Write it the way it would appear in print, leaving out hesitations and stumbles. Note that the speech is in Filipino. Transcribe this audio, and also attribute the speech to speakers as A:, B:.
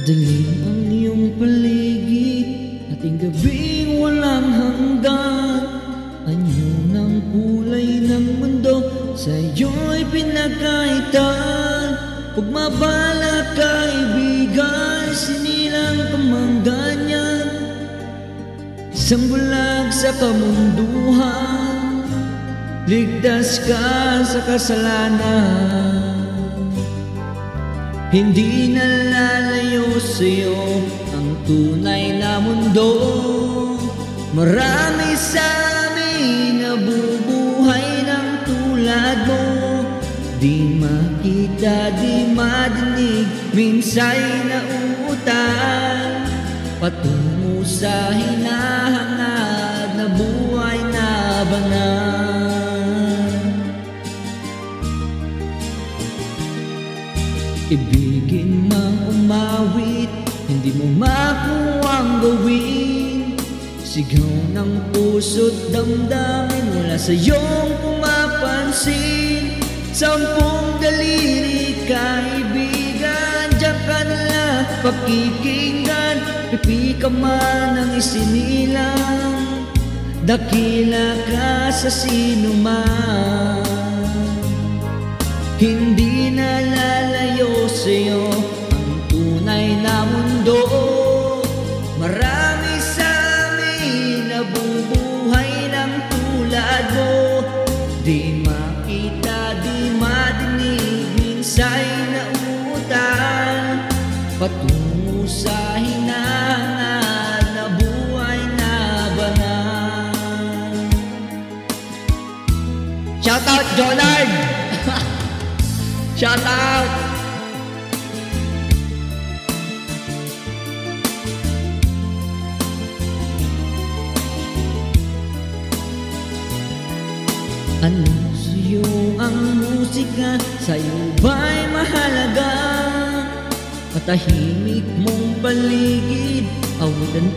A: Madilim ang iyong paligid, ating gabing walang hanggan. Anyo ng kulay ng mundo, sa'yo'y pinagkaitan. Huwag mabala kaibigan, sinilang kamangganyan. Isang bulag sa kamunduhan, ligtas ka sa kasalanan. Hindi nalalayo sa'yo ang tunay na mundo. Marami sa amin nabubuhay ng tulad mo. Di makita, di madinig, minsa'y nauutal patungo sa hinahangad na buhay na banal. Ibigin mang umawit, hindi mo makuwang gawin. Sigaw ng puso't damdamin, wala sa iyong pumapansin. Sampung daliri kaibigan, diyan ka nala pakikinggan. Pipi ka man ang isinilang, dakila ka sa sinuman. Hindi nalalayo sa'yo ang tunay na mundo. Marami sa amin nabubuhay ng tulad mo. Di makita, di madinig, minsa'y nauutal patungo sa hinahangad na buhay na banal. Shout out Jonard! Shout out! Ano sa'yo ang musika? Sa'yo ba'y mahalaga? Matahimik mong paligid, awitan